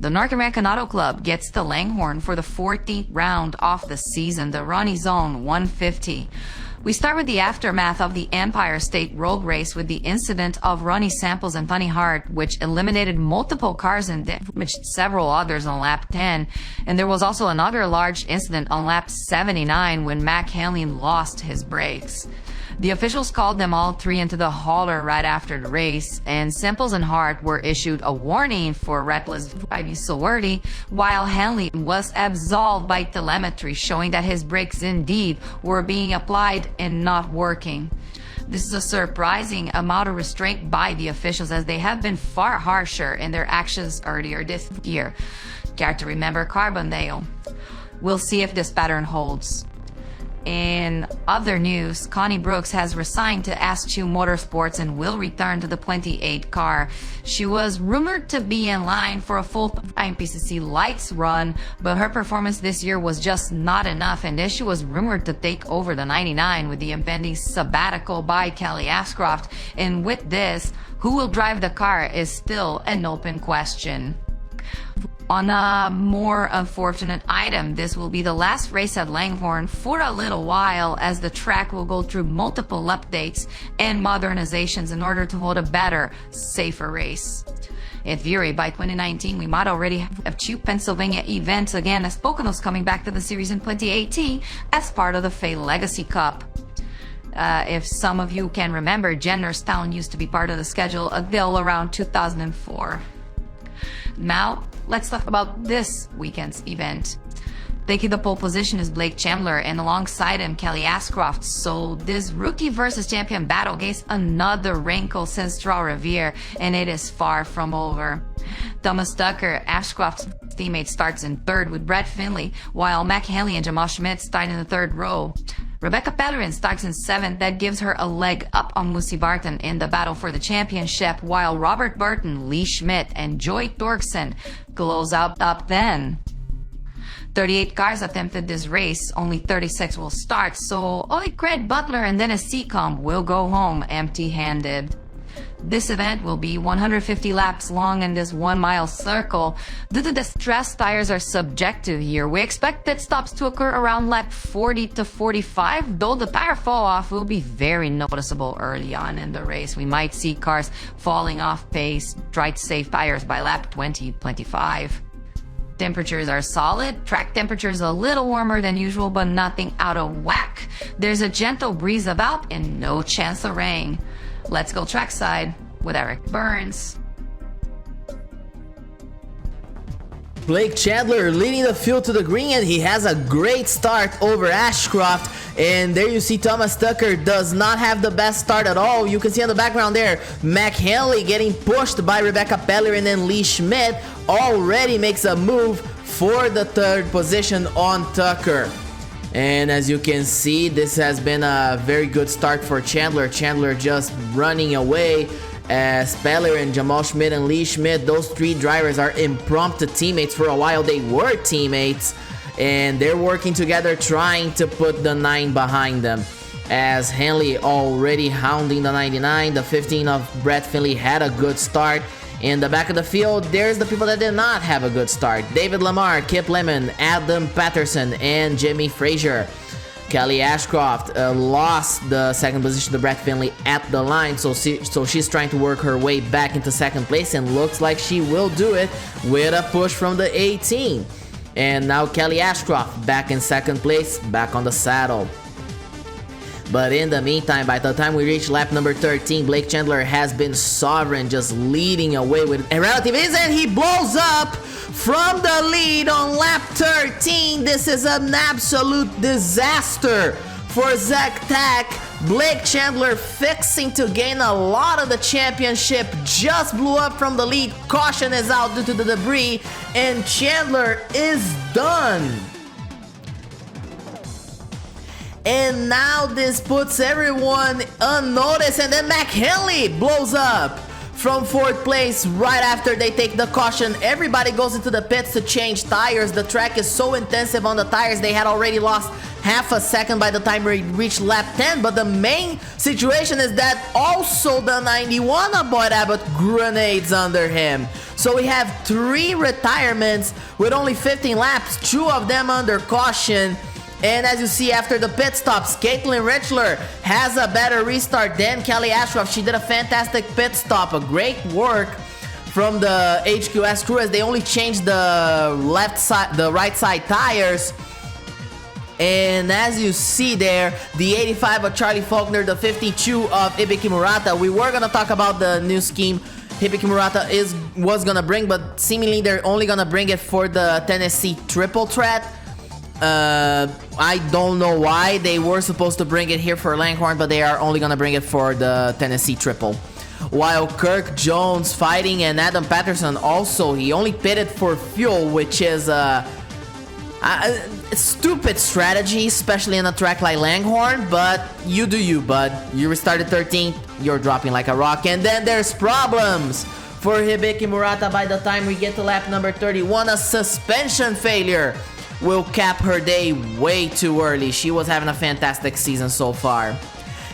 The North American Auto Club gets the Langhorne for the 14th round of the season, the RoniZone 150. We start with the aftermath of the Empire State Road Race with the incident of Ronnie Samples and Tony Hart, which eliminated multiple cars and damaged several others on lap 10. And there was also another large incident on lap 79 when Mac Hanley lost his brakes. The officials called them all three into the hauler right after the race, and Samples and Hart were issued a warning for reckless driving so early, while Hanley was absolved by telemetry showing that his brakes indeed were being applied and not working. This is a surprising amount of restraint by the officials, as they have been far harsher in their actions earlier this year. Care to remember Carbondale? We'll see if this pattern holds. In other news, Connie Brooks has resigned to S2 Motorsports and will return to the 28 car. She was rumored to be in line for a full-time PCC Lights run, but her performance this year was just not enough, and she was rumored to take over the 99 with the impending sabbatical by Kelly Ashcroft. And with this, who will drive the car is still an open question. On a more unfortunate item, this will be the last race at Langhorne for a little while, as the track will go through multiple updates and modernizations in order to hold a better, safer race. In theory, by 2019, we might already have two Pennsylvania events again, as Poconos coming back to the series in 2018 as part of the Fay Legacy Cup. If some of you can remember, Jennerstown used to be part of the schedule until around 2004. Now, let's talk about this weekend's event. Taking the pole position is Blake Chandler, and alongside him, Kelly Ashcroft. So this rookie versus champion battle gains another wrinkle since Trois-Rivières, and it is far from over. Thomas Tucker, Ashcroft's teammate, starts in third with Brett Finley, while Mac Hanley and Jamal Schmidt start in the third row. Rebecca Pellerin starts in seventh. That gives her a leg up on Lucy Barton in the battle for the championship, while Robert Burton, Lee Schmidt, and Joy Torkson close out top 10. 38 cars attempted this race, only 36 will start, so only Craig Butler and Dennis Seacombe will go home empty-handed. This event will be 150 laps long in this 1 mile circle. Due to the stress, tires are subjective here. We expect pit stops to occur around lap 40 to 45, though the tire fall off will be very noticeable early on in the race. We might see cars falling off pace, ride safe tires by lap 20-25. Temperatures are solid. Track temperatures a little warmer than usual, but nothing out of whack. There's a gentle breeze about and no chance of rain. Let's go trackside with Eric Burns. Blake Chandler leading the field to the green, and he has a great start over Ashcroft. And there you see Thomas Tucker does not have the best start at all. You can see on the background there, Mac Hanley getting pushed by Rebecca Pellerin, and Lee Schmidt already makes a move for the third position on Tucker. And as you can see, this has been a very good start for Chandler. Chandler just running away as Pellerin, Jamal Schmidt, and Lee Schmidt, those three drivers are impromptu teammates. For a while they were teammates, and they're working together trying to put the 9 behind them. As Hanley already hounding the 99, the 15 of Brett Finley had a good start. In the back of the field, there's the people that did not have a good start. David Lamar, Kip Lemon, Adam Patterson, and Jimmy Frazier. Kelly Ashcroft lost the second position to Brett Finley at the line, so she's trying to work her way back into second place, and looks like she will do it with a push from the 18. And now Kelly Ashcroft back in second place, back on the saddle. But in the meantime, by the time we reach lap number 13, Blake Chandler has been sovereign, just leading away with a relative ease, and he blows up from the lead on lap 13. This is an absolute disaster for Zach Tack. Blake Chandler fixing to gain a lot of the championship, just blew up from the lead. Caution is out due to the debris, and Chandler is done. And now this puts everyone unnoticed, and then Mac Hanley blows up from fourth place right after they take the caution. Everybody goes into the pits to change tires. The track is so intensive on the tires, they had already lost half a second by the time we reached lap 10. But the main situation is that also the 91 of Boyd Abbott grenades under him. So we have 3 retirements with only 15 laps, 2 of them under caution. And as you see, after the pit stops, Caitlin Richler has a better restart than Kelly Ashcroft. She did a fantastic pit stop, a great work from the HQS crew as they only changed the right side tires. And as you see there, the 85 of Charlie Faulkner, the 52 of Hibiki Murata. We were gonna talk about the new scheme Hibiki Murata was gonna bring, but seemingly they're only gonna bring it for the Tennessee triple threat. I don't know why. They were supposed to bring it here for Langhorne, but they are only gonna bring it for the Tennessee triple. While Kirk Jones fighting and Adam Patterson also, he only pitted for fuel, which is a stupid strategy, especially in a track like Langhorne, but you do you, bud. You restarted 13th, you're dropping like a rock. And then there's problems for Hibiki Murata by the time we get to lap number 31. A suspension failure will cap her day way too early. She was having a fantastic season so far.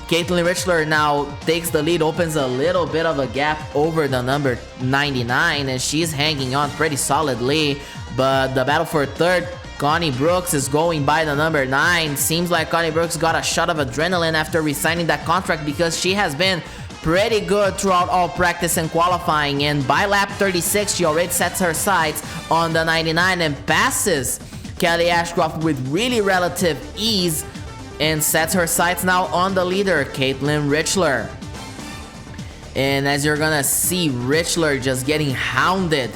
Caitlin Richler now takes the lead, opens a little bit of a gap over the number 99, and she's hanging on pretty solidly. But the battle for third, Connie Brooks is going by the number 9. Seems like Connie Brooks got a shot of adrenaline after re-signing that contract because she has been pretty good throughout all practice and qualifying. And by lap 36, she already sets her sights on the 99 and passes Kelly Ashcroft with really relative ease and sets her sights now on the leader, Caitlin Richler. And as you're gonna see, Richler just getting hounded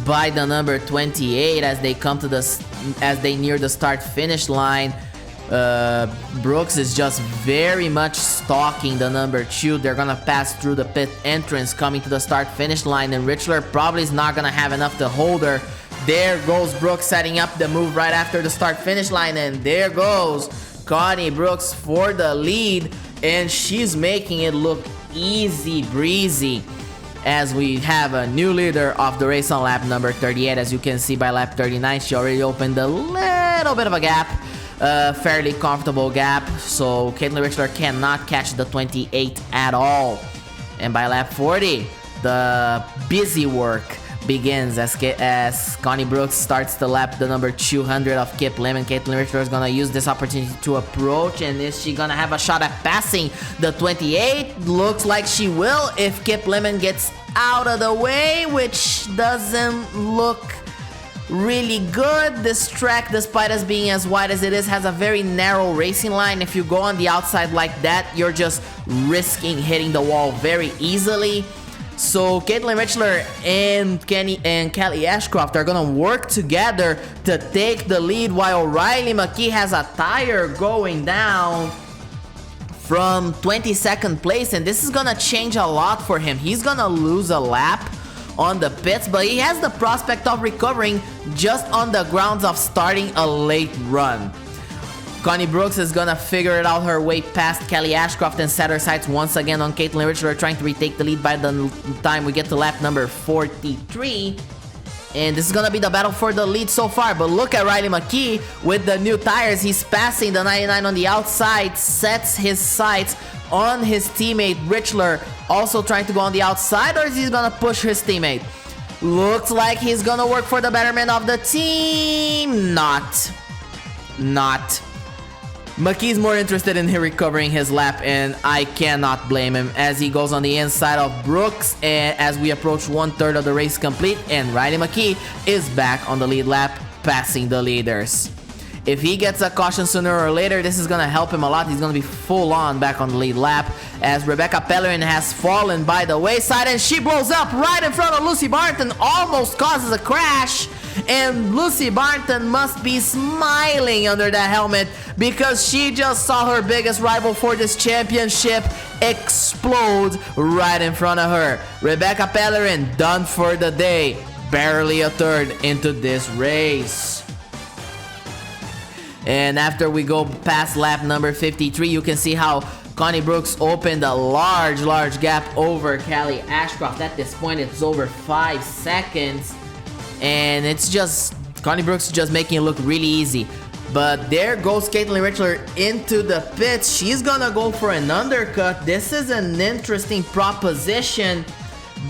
by the number 28 as they near the start-finish line. Brooks is just very much stalking the number 2. They're gonna pass through the pit entrance coming to the start-finish line, and Richler probably is not gonna have enough to hold her. There goes Brooks setting up the move right after the start-finish line, and there goes Connie Brooks for the lead, and she's making it look easy breezy as we have a new leader of the race on lap number 38. As you can see, by lap 39, she already opened a little bit of a gap, a fairly comfortable gap, so Caitlin Richler cannot catch the 28 at all. And by lap 40, the busy work begins as Connie Brooks starts to lap the number 200 of Kip Lemon. Caitlin Richler is gonna use this opportunity to approach, and is she gonna have a shot at passing the 28? Looks like she will if Kip Lemon gets out of the way, which doesn't look really good. This track, despite us being as wide as it is, has a very narrow racing line. If you go on the outside like that, you're just risking hitting the wall very easily. So Caitlin Richler and Kelly Ashcroft are gonna work together to take the lead, while Riley McKee has a tire going down from 22nd place, and this is gonna change a lot for him. He's gonna lose a lap on the pits, but he has the prospect of recovering just on the grounds of starting a late run. Connie Brooks is gonna figure it out her way past Kelly Ashcroft and set her sights once again on Caitlin Richler, trying to retake the lead by the time we get to lap number 43. And this is gonna be the battle for the lead so far. But look at Riley McKee with the new tires. He's passing the 99 on the outside, sets his sights on his teammate Richler, also trying to go on the outside, or is he gonna push his teammate? Looks like he's gonna work for the betterment of the team. Not. McKee's more interested in recovering his lap, and I cannot blame him as he goes on the inside of Brooks, and as we approach 1/3 of the race complete, and Riley McKee is back on the lead lap, passing the leaders. If he gets a caution sooner or later, this is gonna help him a lot. He's gonna be full on back on the lead lap as Rebecca Pellerin has fallen by the wayside, and she blows up right in front of Lucy Barton, almost causes a crash. And Lucy Barton must be smiling under that helmet because she just saw her biggest rival for this championship explode right in front of her. Rebecca Pellerin done for the day, barely a third into this race. And after we go past lap number 53, you can see how Connie Brooks opened a large gap over Kelly Ashcroft. At this point, it's over 5 seconds. And it's just, Connie Brooks is just making it look really easy. But there goes Caitlin Richler into the pits. She's gonna go for an undercut. This is an interesting proposition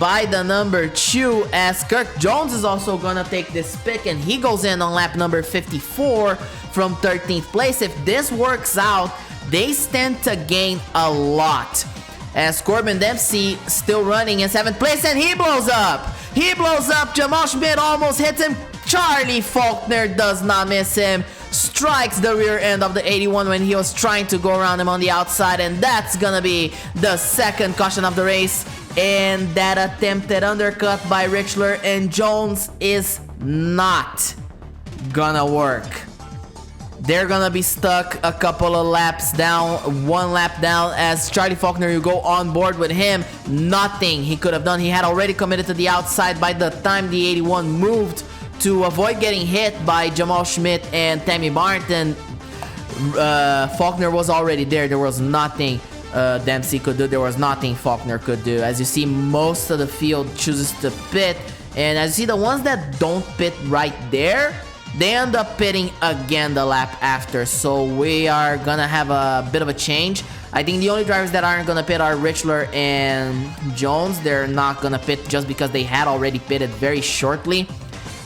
by the number 2, as Kirk Jones is also gonna take this pick, and he goes in on lap number 54 from 13th place. If this works out, they stand to gain a lot. As Corbin Dempsey still running in 7th place, and he blows up. He blows up. Jamal Schmidt almost hits him. Charlie Faulkner does not miss him. Strikes the rear end of the 81 when he was trying to go around him on the outside, and that's gonna be the second caution of the race. And that attempted undercut by Richler and Jones is not gonna work. They're gonna be stuck a couple of laps down, 1 lap down, as Charlie Faulkner, you go on board with him. Nothing he could have done. He had already committed to the outside by the time the 81 moved to avoid getting hit by Jamal Schmidt and Tammy Barton. Faulkner was already there. There was nothing Dempsey could do. There was nothing Faulkner could do. As you see, most of the field chooses to pit, and as you see, the ones that don't pit right there, they end up pitting again the lap after. So we are gonna have a bit of a change. I think the only drivers that aren't gonna pit are Richler and Jones. They're not gonna pit just because they had already pitted very shortly.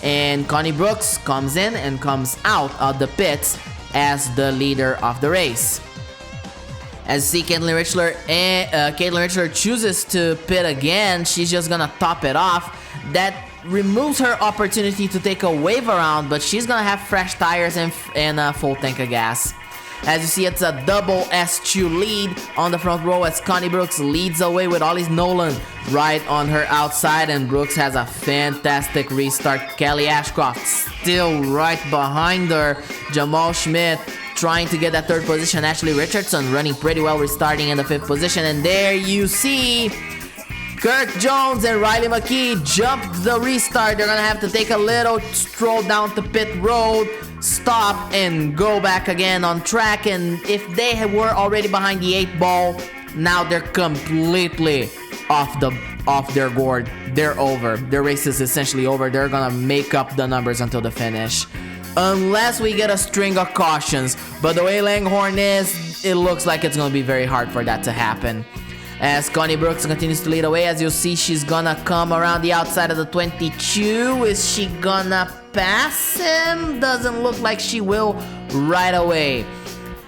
And Connie Brooks comes in and comes out of the pits as the leader of the race. As you see, Caitlin Richler chooses to pit again. She's just gonna top it off. That removes her opportunity to take a wave around, but she's gonna have fresh tires and a full tank of gas. As you see, it's a double S2 lead on the front row as Connie Brooks leads away with Ollie Nolan right on her outside, and Brooks has a fantastic restart. Kelly Ashcroft still right behind her. Jamal Schmidt trying to get that 3rd position. Ashley Richardson running pretty well, restarting in the 5th position, and there you see Kirk Jones and Riley McKee jumped the restart. They're gonna have to take a little stroll down to pit road, stop, and go back again on track. And if they were already behind the 8 ball, now they're completely off their board. They're over. Their race is essentially over. They're gonna make up the numbers until the finish, unless we get a string of cautions. But the way Langhorne is, it looks like it's gonna be very hard for that to happen. As Connie Brooks continues to lead away, as you'll see, she's gonna come around the outside of the 22. Is she gonna pass him? Doesn't look like she will right away.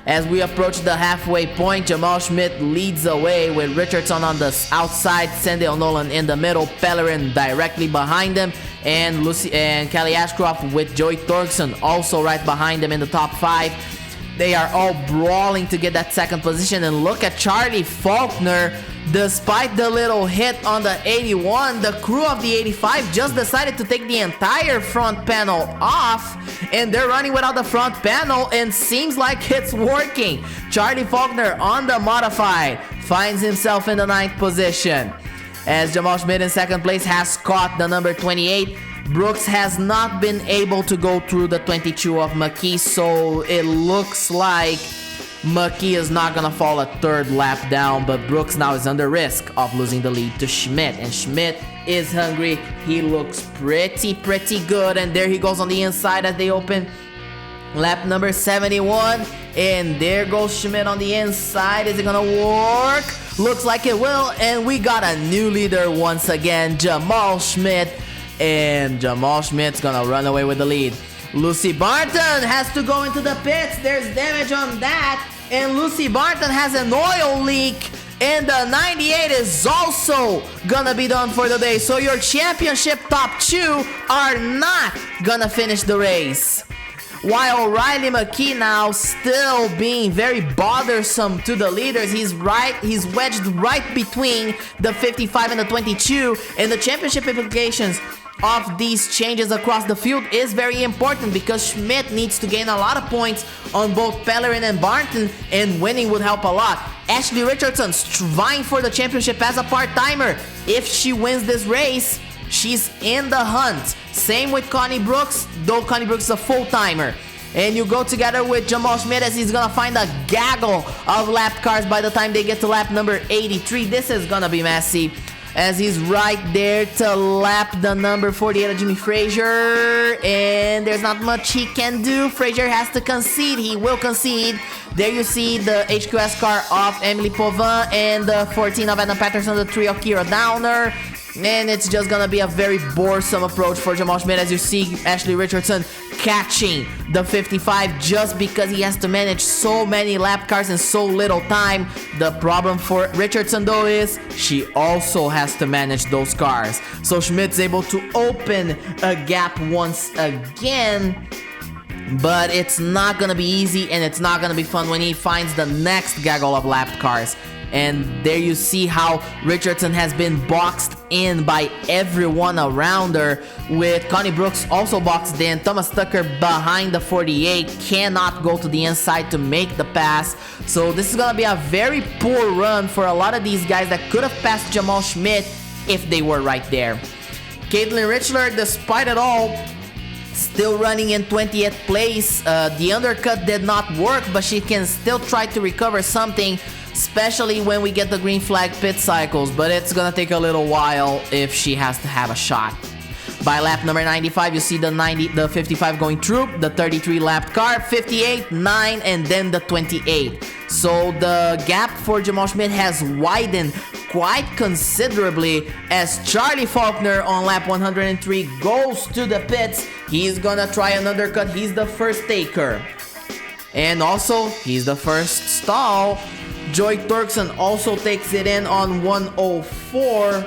As we approach the halfway point, Jamal Schmidt leads away with Richardson on the outside, Sandy O'Nolan in the middle, Pellerin directly behind him, and Kelly Ashcroft with Joey Thorson also right behind them in the top 5. They are all brawling to get that 2nd position, and look at Charlie Faulkner. Despite the little hit on the 81, the crew of the 85 just decided to take the entire front panel off, and they're running without the front panel, and seems like it's working. Charlie Faulkner on the modified finds himself in the 9th position, as Jamal Schmidt in 2nd place has caught the number 28. Brooks has not been able to go through the 22 of McKee, so it looks like McKee is not gonna fall a 3rd lap down, but Brooks now is under risk of losing the lead to Schmidt, and Schmidt is hungry. He looks pretty good, and there he goes on the inside as they open lap number 71, and there goes Schmidt on the inside. Is it gonna work? Looks like it will, and we got a new leader once again, Jamal Schmidt. And Jamal Schmidt's gonna run away with the lead. Lucy Barton has to go into the pits. There's damage on that, and Lucy Barton has an oil leak, and the 98 is also gonna be done for the day. So your championship top 2 are not gonna finish the race. While Riley McKee now still being very bothersome to the leaders. He's wedged right between the 55 and the 22, and the championship implications of these changes across the field is very important, because Schmidt needs to gain a lot of points on both Pellerin and Barton, and winning would help a lot. Ashley Richardson vying for the championship as a part-timer. If she wins this race, she's in the hunt. Same with Connie Brooks, though Connie Brooks is a full-timer. And you go together with Jamal Schmidt, as he's gonna find a gaggle of lapped cars by the time they get to lap number 83. This is gonna be messy, as he's right there to lap the number 48 of Jimmy Frazier, and there's not much he can do. Frazier has to concede. He will concede. There you see the HQS car of Emily Pauvin and the 14 of Adam Patterson, the 3 of Kira Downer. And it's just gonna be a very boresome approach for Jamal Schmidt, as you see Ashley Richardson catching the 55 just because he has to manage so many lap cars in so little time. The problem for Richardson though is she also has to manage those cars. So Schmidt's able to open a gap once again, but it's not gonna be easy and it's not gonna be fun when he finds the next gaggle of lapped cars. And there you see how Richardson has been boxed in by everyone around her, with Connie Brooks also boxed in. Thomas Tucker behind the 48 cannot go to the inside to make the pass. So this is gonna be a very poor run for a lot of these guys that could have passed Jamal Schmidt if they were right there. Caitlin Richler, despite it all, still running in 20th place. The undercut did not work, but she can still try to recover something, especially when we get the green flag pit cycles, but it's gonna take a little while if she has to have a shot. By lap number 95, you see the 55 going through, the 33 lapped car, 58, 9, and then the 28. So the gap for Jamal Schmidt has widened quite considerably as Charlie Faulkner on lap 103 goes to the pits. He's gonna try an undercut. He's the first taker. And also, he's the first stall. Joy Turkson also takes it in on 104.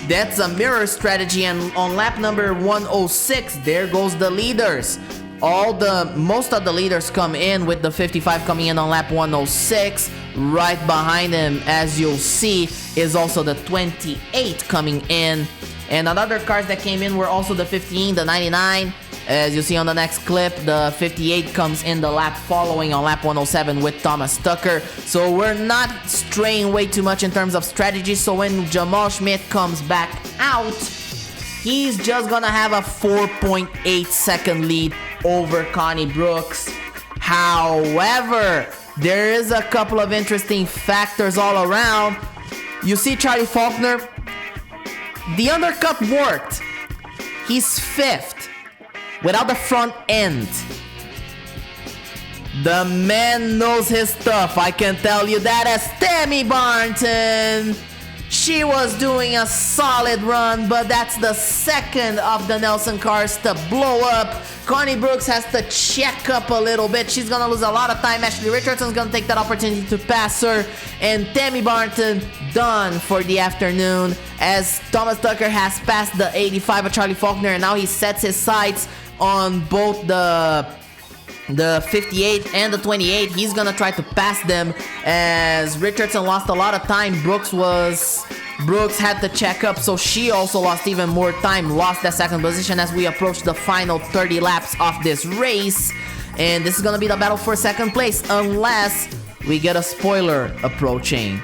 That's a mirror strategy, and on lap number 106, there goes the leaders. Most of the leaders come in, with the 55 coming in on lap 106. Right behind him, as you'll see, is also the 28 coming in. And other cars that came in were also the 15, the 99. As you see on the next clip, the 58 comes in the lap following on lap 107 with Thomas Tucker. So we're not straying way too much in terms of strategy. So when Jamal Schmidt comes back out, he's just gonna have a 4.8 second lead over Connie Brooks. However, there is a couple of interesting factors all around. You see Charlie Faulkner, the undercut worked. He's 5th. Without the front end. The man knows his stuff, I can tell you that, as Tammy Barton. She was doing a solid run, but that's the second of the Nelson cars to blow up. Connie Brooks has to check up a little bit. She's gonna lose a lot of time. Ashley Richardson's gonna take that opportunity to pass her. And Tammy Barton done for the afternoon, as Thomas Tucker has passed the 85 of Charlie Faulkner, and now he sets his sights on both the 58 and the 28. He's gonna try to pass them, as Richardson lost a lot of time. Brooks had to check up, so she also lost even more time, lost that second position as we approach the final 30 laps of this race. And this is gonna be the battle for second place, unless we get a spoiler approaching.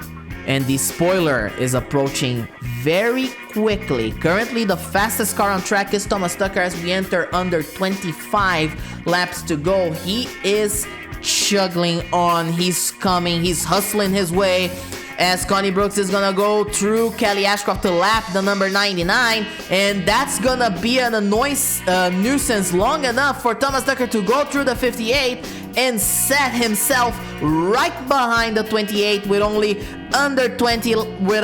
And the spoiler is approaching very quickly. Currently, the fastest car on track is Thomas Tucker, as we enter under 25 laps to go. He is chugging on. He's coming. He's hustling his way, as Connie Brooks is gonna go through Kelly Ashcroft to lap the number 99, and that's gonna be a nuisance long enough for Thomas Tucker to go through the 58 and set himself right behind the 28 with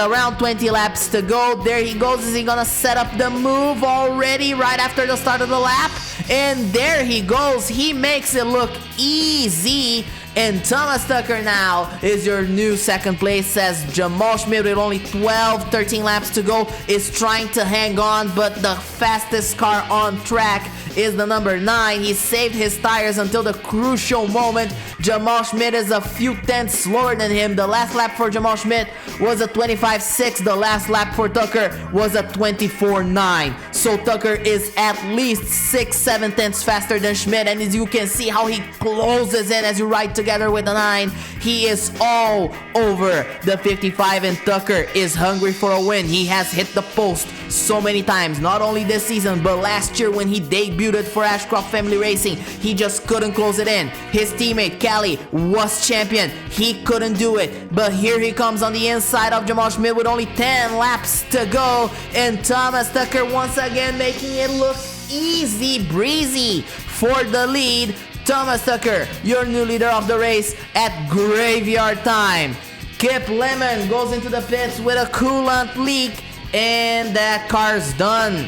around 20 laps to go. There he goes. Is he gonna set up the move already right after the start of the lap? And there he goes. He makes it look easy. And Thomas Tucker now is your new second place, as Jamal Schmidt, with only 13 laps to go, is trying to hang on, but the fastest car on track is the number 9. He saved his tires until the crucial moment. Jamal Schmidt is a few tenths slower than him. The last lap for Jamal Schmidt was a 25.6. The last lap for Tucker was a 24.9. So Tucker is at least 6-7 tenths faster than Schmidt, and as you can see how he closes in as you ride together with the 9. He is all over the 55, and Tucker is hungry for a win. He has hit the post so many times, not only this season, but last year when he debuted for Ashcroft Family Racing. He just couldn't close it in. His teammate Callie was champion. He couldn't do it, but here he comes on the inside of Jamal Schmidt with only 10 laps to go, and Thomas Tucker once again making it look easy breezy for the lead. Thomas Tucker, your new leader of the race at graveyard time. Kip Lemon goes into the pits with a coolant leak, And that car's done.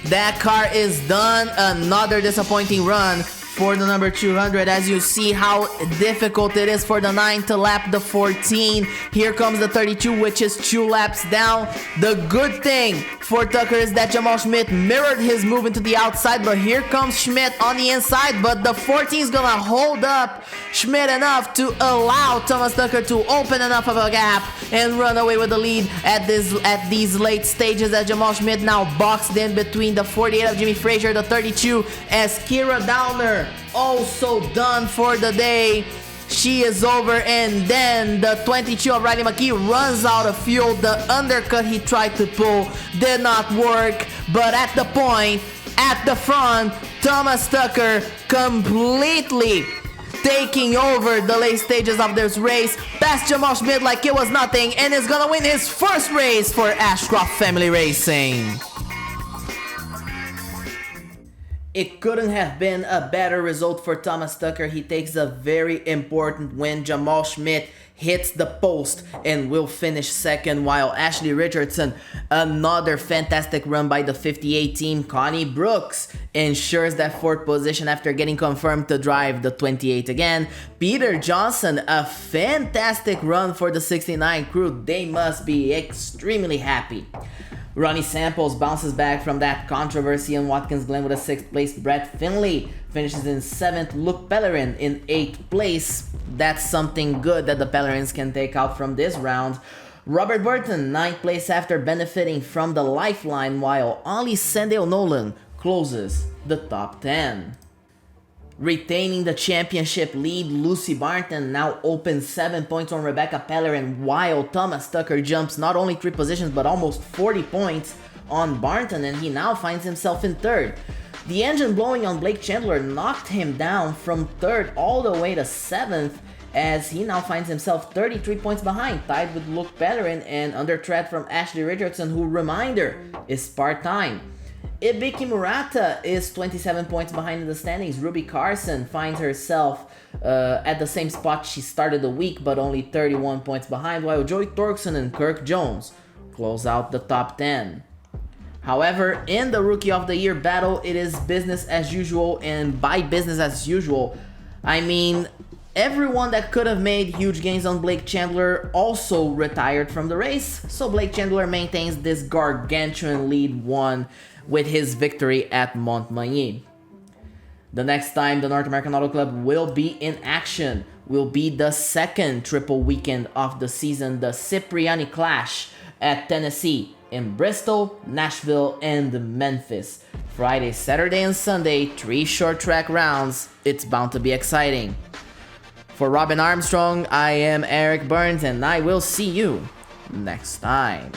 That car is done. Another disappointing run for the number 200, as you see how difficult it is for the 9 to lap the 14. Here comes the 32, which is 2 laps down. The good thing for Tucker is that Jamal Schmidt mirrored his move into the outside, but here comes Schmidt on the inside, but the 14 is gonna hold up Schmidt enough to allow Thomas Tucker to open enough of a gap and run away with the lead at these late stages, as Jamal Schmidt now boxed in between the 48 of Jimmy Frazier, the 32, as Kira Downer also done for the day. She is over, and then the 22 of Riley McKee runs out of fuel. The undercut he tried to pull did not work, but at the point, at the front, Thomas Tucker completely taking over the late stages of this race, past Jamal Schmidt like it was nothing, and is gonna win his first race for Ashcroft Family Racing. It couldn't have been a better result for Thomas Tucker. He takes a very important win. Jamal Schmidt hits the post and will finish second, while Ashley Richardson, another fantastic run by the 58 team. Connie Brooks ensures that fourth position after getting confirmed to drive the 28 again. Peter Johnson, a fantastic run for the 69 crew. They must be extremely happy. Ronnie Samples bounces back from that controversy in Watkins Glen with a 6th place. Brett Finley finishes in 7th. Luke Pellerin in 8th place. That's something good that the Pellerins can take out from this round. Robert Burton, 9th place after benefiting from the lifeline, while Ollie Sandale Nolan closes the top 10. Retaining the championship lead, Lucy Barton now opens 7 points on Rebecca Pellerin, while Thomas Tucker jumps not only 3 positions but almost 40 points on Barton, and he now finds himself in 3rd. The engine blowing on Blake Chandler knocked him down from 3rd all the way to 7th, as he now finds himself 33 points behind, tied with Luke Pellerin and under threat from Ashley Richardson, who, reminder, is part-time. Ibiki Murata is 27 points behind in the standings. Ruby Carson finds herself at the same spot she started the week, but only 31 points behind, while Joey Torkson and Kirk Jones close out the top 10. However, in the Rookie of the Year battle, it is business as usual, and by business as usual, I mean everyone that could have made huge gains on Blake Chandler also retired from the race, so Blake Chandler maintains this gargantuan lead 1 with his victory at Montmagny. The next time the North American Auto Club will be in action will be the second triple weekend of the season, the Cipriani Clash at Tennessee, in Bristol, Nashville, and Memphis. Friday, Saturday, and Sunday, 3 short track rounds. It's bound to be exciting. For Robin Armstrong, I am Eric Burns, and I will see you next time.